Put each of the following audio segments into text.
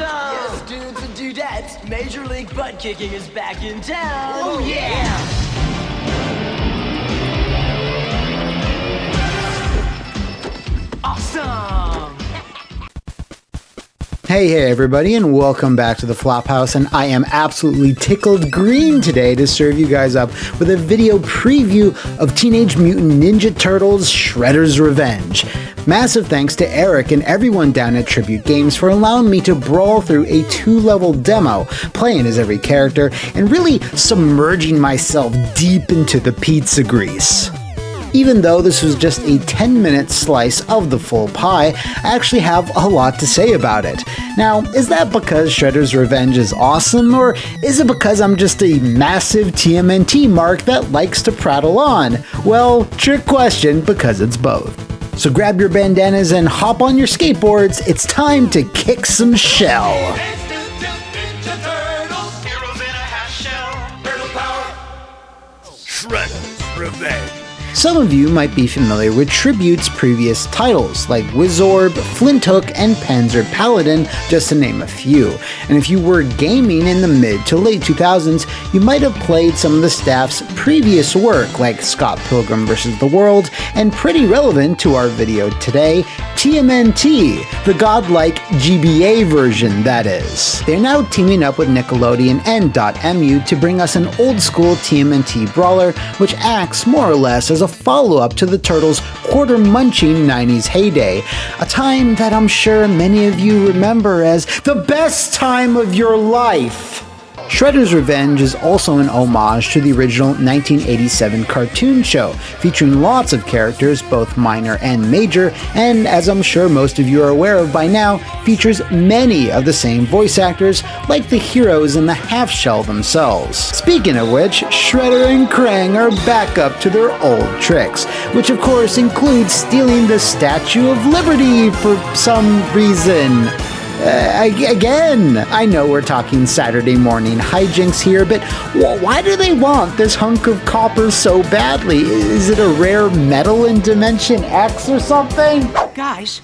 awesome! Yes, dudes and dudettes, Major League Butt Kicking is back in town! Oh, yeah! Awesome! Hey everybody, and welcome back to the Flophouse, and I am absolutely tickled green today to serve you guys up with a video preview of Teenage Mutant Ninja Turtles Shredder's Revenge. Massive thanks to Eric and everyone down at Tribute Games for allowing me to brawl through a 2-level demo, playing as every character, and really submerging myself deep into the pizza grease. Even though this was just a 10-minute slice of the full pie, I actually have a lot to say about it. Now, is that because Shredder's Revenge is awesome, or is it because I'm just a massive TMNT mark that likes to prattle on? Well, trick question, because it's both. So grab your bandanas and hop on your skateboards, it's time to kick some shell. Shredder's Revenge. Some of you might be familiar with Tribute's previous titles, like Wizorb, Flinthook, and Panzer Paladin, just to name a few. And if you were gaming in the mid to late 2000s, you might have played some of the staff's previous work, like Scott Pilgrim vs. the World, and pretty relevant to our video today, TMNT, the godlike GBA version, that is. They're now teaming up with Nickelodeon and .mu to bring us an old-school TMNT brawler, which acts more or less as a follow-up to the Turtles' quarter-munching 90s heyday, a time that I'm sure many of you remember as the best time of your life. Shredder's Revenge is also an homage to the original 1987 cartoon show, featuring lots of characters, both minor and major, and as I'm sure most of you are aware of by now, features many of the same voice actors, like the heroes in the half-shell themselves. Speaking of which, Shredder and Krang are back up to their old tricks, which of course includes stealing the Statue of Liberty for some reason. Again, I know we're talking Saturday morning hijinks here, but why do they want this hunk of copper so badly? Is it a rare metal in Dimension X or something? Guys,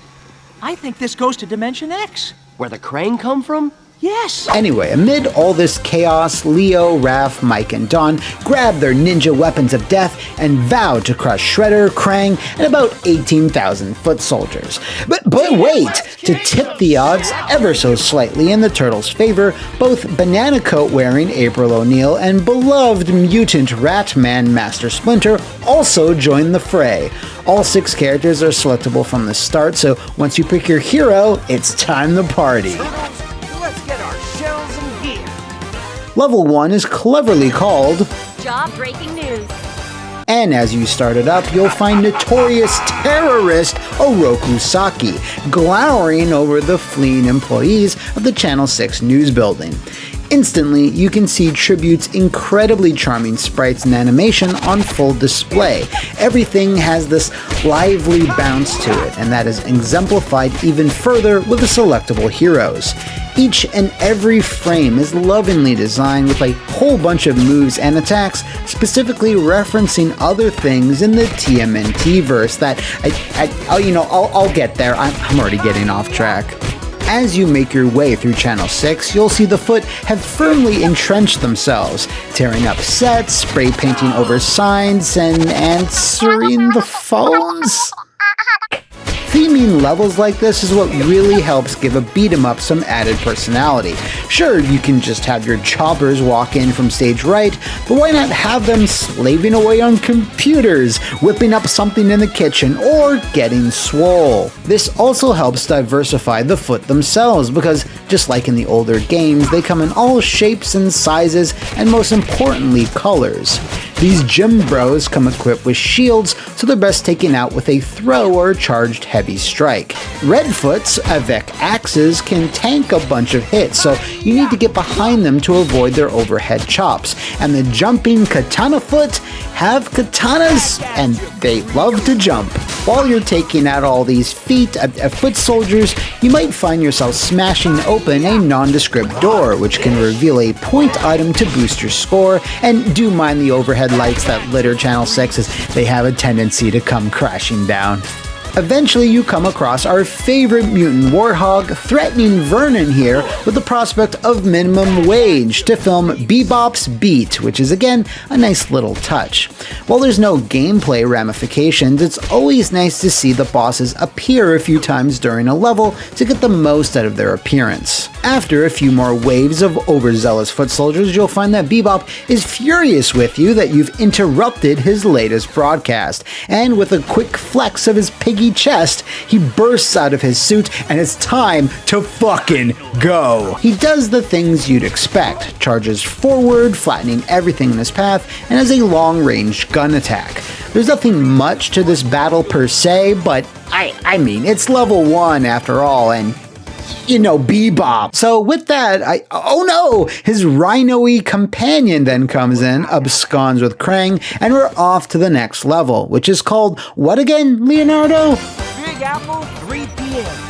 I think this goes to Dimension X. Where the Krang come from? Yes! Anyway, amid all this chaos, Leo, Raph, Mike, and Don grab their ninja weapons of death and vow to crush Shredder, Krang, and about 18,000 foot soldiers. But wait! To tip the odds ever so slightly in the Turtles' favor, both Banana Coat-wearing April O'Neil and beloved mutant Ratman Master Splinter also join the fray. All 6 characters are selectable from the start, so once you pick your hero, it's time to party. Let's get our shells and gear. Level 1 is cleverly called Jaw-breaking news. And as you start it up, you'll find notorious terrorist Oroku Saki glowering over the fleeing employees of the Channel 6 news building. Instantly, you can see Tribute's incredibly charming sprites and animation on full display. Everything has this lively bounce to it, and that is exemplified even further with the selectable heroes. Each and every frame is lovingly designed with a whole bunch of moves and attacks, specifically referencing other things in the TMNT verse that I'll get there. I'm already getting off track. As you make your way through Channel 6, you'll see the Foot have firmly entrenched themselves, tearing up sets, spray painting over signs, and answering the phones? Theming levels like this is what really helps give a beat-em-up some added personality. Sure, you can just have your choppers walk in from stage right, but why not have them slaving away on computers, whipping up something in the kitchen, or getting swole? This also helps diversify the Foot themselves, because just like in the older games, they come in all shapes and sizes, and most importantly, colors. These gym bros come equipped with shields, so they're best taken out with a throw or charged heavy strike. Redfoot's avec axes can tank a bunch of hits, so you need to get behind them to avoid their overhead chops. And the jumping Katana Foot have katanas, and they love to jump. While you're taking out all these feet foot soldiers, you might find yourself smashing open a nondescript door, which can reveal a point item to boost your score, and do mind the overhead lights that litter Channel 6 as they have a tendency to come crashing down. Eventually you come across our favorite mutant warthog threatening Vernon here with the prospect of minimum wage to film Bebop's Beat, which is again a nice little touch. While there's no gameplay ramifications, it's always nice to see the bosses appear a few times during a level to get the most out of their appearance. After a few more waves of overzealous foot soldiers, you'll find that Bebop is furious with you that you've interrupted his latest broadcast, and with a quick flex of his piggy chest, he bursts out of his suit and it's time to fucking go. He does the things you'd expect, charges forward, flattening everything in his path, and has a long-range gun attack. There's nothing much to this battle per se, but I mean, it's level 1 after all, and you know, Bebop. So with that, oh no, his rhino-y companion then comes in, absconds with Krang, and we're off to the next level, which is called, what again, Leonardo? Big Apple, 3 p.m.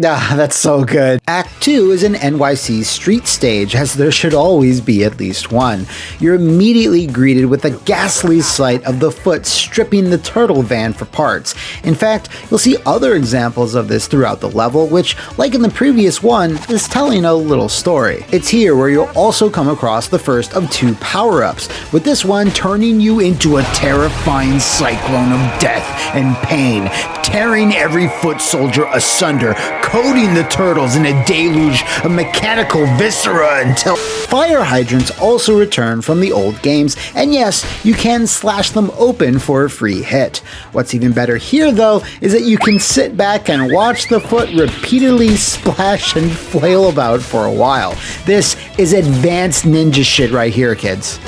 Ah, that's so good. Act 2 is an NYC street stage, as there should always be at least one. You're immediately greeted with the ghastly sight of the Foot stripping the turtle van for parts. In fact, you'll see other examples of this throughout the level, which, like in the previous one, is telling a little story. It's here where you'll also come across the first of 2 power-ups, with this one turning you into a terrifying cyclone of death and pain, tearing every foot soldier asunder, coating the turtles in a deluge of mechanical viscera until fire hydrants also return from the old games, and yes, you can slash them open for a free hit. What's even better here though is that you can sit back and watch the Foot repeatedly splash and flail about for a while. This is advanced ninja shit right here, kids.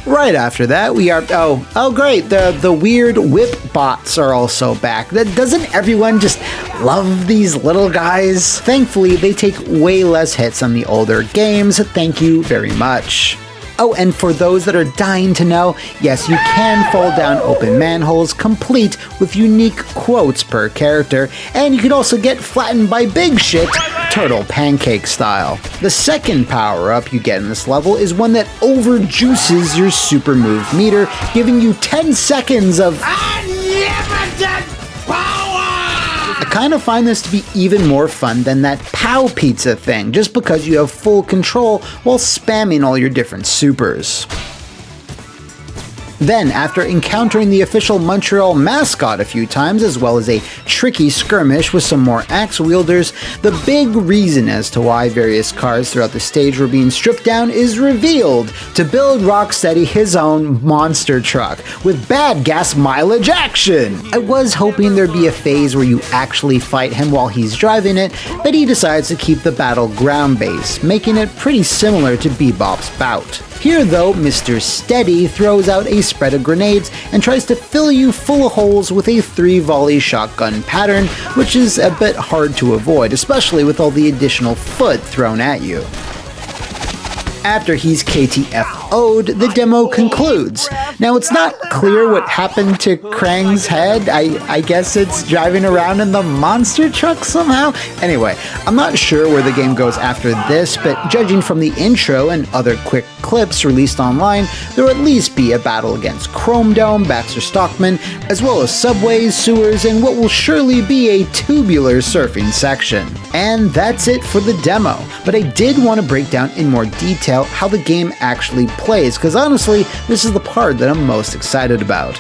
Right after that, we are, oh great, the weird whip bots are also back. Doesn't everyone just love these little guys? Thankfully, they take way less hits than the older games. Thank you very much. Oh, and for those that are dying to know, yes, you can fall down open manholes complete with unique quotes per character, and you can also get flattened by big shit, turtle pancake style. The second power-up you get in this level is one that overjuices your super move meter, giving you 10 seconds of unlimited power! I kind of find this to be even more fun than that Pow Pizza thing, just because you have full control while spamming all your different supers. Then, after encountering the official Montreal mascot a few times, as well as a tricky skirmish with some more axe wielders, the big reason as to why various cars throughout the stage were being stripped down is revealed to build Rocksteady his own monster truck with bad gas mileage action. I was hoping there'd be a phase where you actually fight him while he's driving it, but he decides to keep the battle ground-based, making it pretty similar to Bebop's bout. Here though, Mr. Steady throws out a spread of grenades and tries to fill you full of holes with a 3-volley shotgun pattern, which is a bit hard to avoid, especially with all the additional foot thrown at you. After he's KTFO'd, the demo concludes. Now, it's not clear what happened to Krang's head. I guess it's driving around in the monster truck somehow? Anyway, I'm not sure where the game goes after this, but judging from the intro and other quick clips released online, there will at least be a battle against Chrome Dome, Baxter Stockman, as well as subways, sewers, and what will surely be a tubular surfing section. And that's it for the demo, but I did want to break down in more detail how the game actually plays, because honestly, this is the part that I'm most excited about.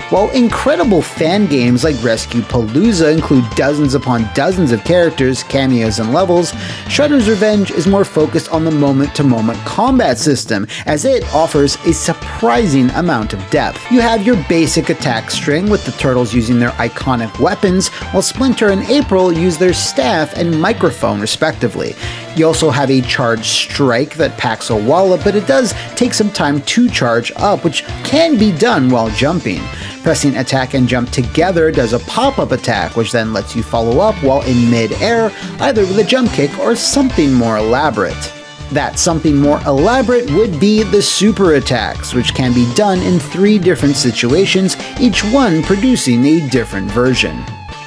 While incredible fan games like Rescue Palooza include dozens upon dozens of characters, cameos, and levels, Shredder's Revenge is more focused on the moment-to-moment combat system, as it offers a surprising amount of depth. You have your basic attack string with the turtles using their iconic weapons, while Splinter and April use their staff and microphone respectively. You also have a charge strike that packs a wallop, but it does take some time to charge up, which can be done while jumping. Pressing attack and jump together does a pop-up attack, which then lets you follow up while in mid-air, either with a jump kick or something more elaborate. That something more elaborate would be the super attacks, which can be done in 3 different situations, each one producing a different version.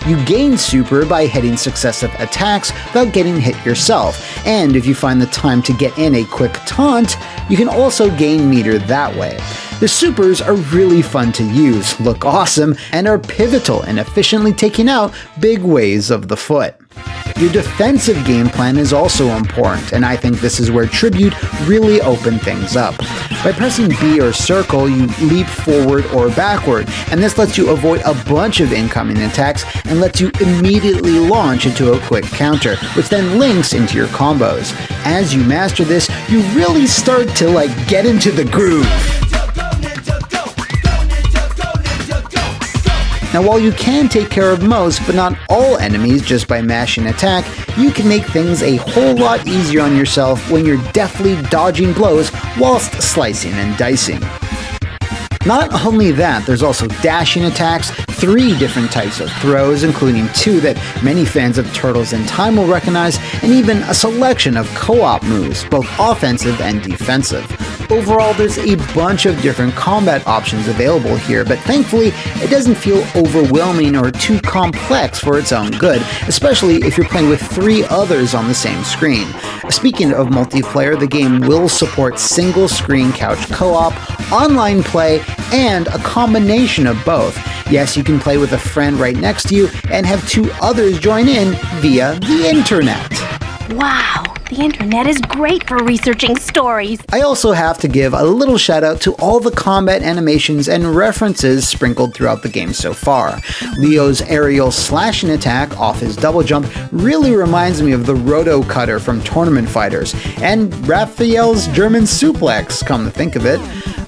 You gain super by hitting successive attacks without getting hit yourself, and if you find the time to get in a quick taunt, you can also gain meter that way. The supers are really fun to use, look awesome, and are pivotal in efficiently taking out big waves of the foot. Your defensive game plan is also important, and I think this is where Tribute really opened things up. By pressing B or circle, you leap forward or backward, and this lets you avoid a bunch of incoming attacks and lets you immediately launch into a quick counter, which then links into your combos. As you master this, you really start to get into the groove. Now while you can take care of most, but not all enemies just by mashing attack, you can make things a whole lot easier on yourself when you're deftly dodging blows whilst slicing and dicing. Not only that, there's also dashing attacks, 3 different types of throws, including 2 that many fans of Turtles in Time will recognize, and even a selection of co-op moves, both offensive and defensive. Overall, there's a bunch of different combat options available here, but thankfully, it doesn't feel overwhelming or too complex for its own good, especially if you're playing with 3 others on the same screen. Speaking of multiplayer, the game will support single-screen couch co-op, online play, and a combination of both. Yes, you can play with a friend right next to you and have 2 others join in via the internet. Wow, the internet is great for researching stories. I also have to give a little shout out to all the combat animations and references sprinkled throughout the game so far. Leo's aerial slashing attack off his double jump really reminds me of the Roto Cutter from Tournament Fighters, and Raphael's German suplex, come to think of it.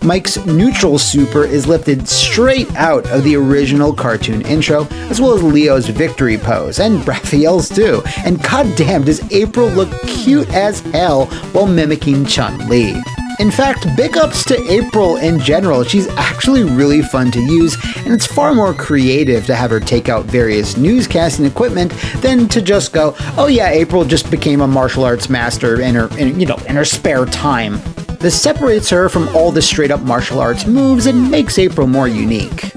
Mike's neutral super is lifted straight out of the original cartoon intro, as well as Leo's victory pose, and Raphael's too. And goddamn, does April look cute as hell while mimicking Chun-Li. In fact, big ups to April in general. She's actually really fun to use, and it's far more creative to have her take out various newscasting equipment than to just go, oh yeah, April just became a martial arts master in her spare time. This separates her from all the straight-up martial arts moves and makes April more unique.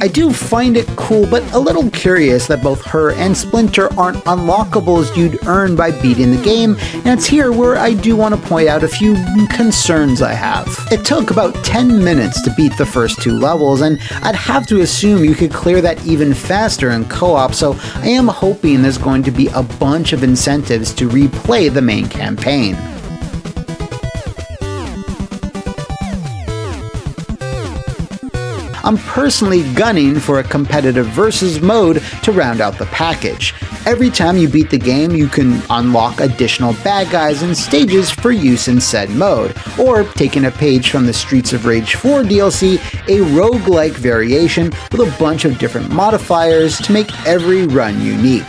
I do find it cool, but a little curious that both her and Splinter aren't unlockables you'd earn by beating the game, and it's here where I do want to point out a few concerns I have. It took about 10 minutes to beat the first 2 levels, and I'd have to assume you could clear that even faster in co-op, so I am hoping there's going to be a bunch of incentives to replay the main campaign. I'm personally gunning for a competitive versus mode to round out the package. Every time you beat the game, you can unlock additional bad guys and stages for use in said mode, or taking a page from the Streets of Rage 4 DLC, a roguelike variation with a bunch of different modifiers to make every run unique.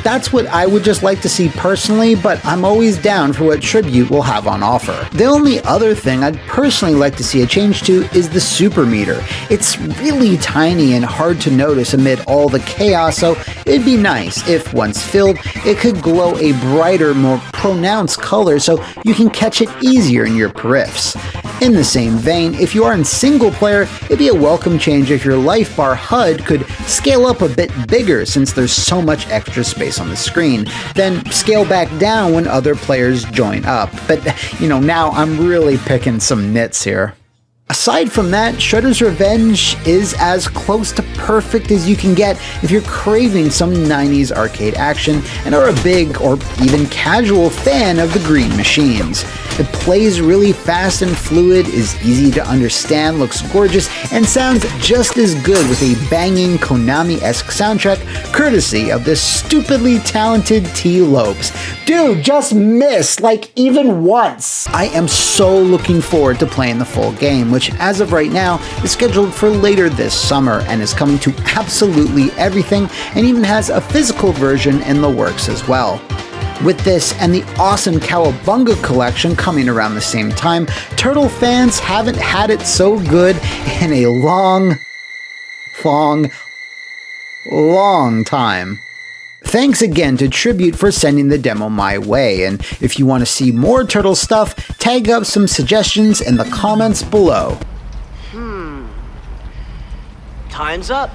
That's what I would just like to see personally, but I'm always down for what Tribute will have on offer. The only other thing I'd personally like to see a change to is the super meter. It's really tiny and hard to notice amid all the chaos, so it'd be nice if, once filled, it could glow a brighter, more pronounced color so you can catch it easier in your periffs. In the same vein, if you are in single player, it'd be a welcome change if your life bar HUD could scale up a bit bigger since there's so much extra space on the screen, then scale back down when other players join up. But, now I'm really picking some nits here. Aside from that, Shredder's Revenge is as close to perfect as you can get if you're craving some 90s arcade action and are a big or even casual fan of the green machines. It plays really fast and fluid, is easy to understand, looks gorgeous, and sounds just as good with a banging Konami-esque soundtrack courtesy of this stupidly talented T. Lopes. Dude, just miss, even once! I am so looking forward to playing the full game, which as of right now is scheduled for later this summer and is coming to absolutely everything and even has a physical version in the works as well. With this and the awesome Cowabunga collection coming around the same time, Turtle fans haven't had it so good in a long time. Thanks again to Tribute for sending the demo my way, and if you want to see more Turtle stuff, tag up some suggestions in the comments below. Time's up.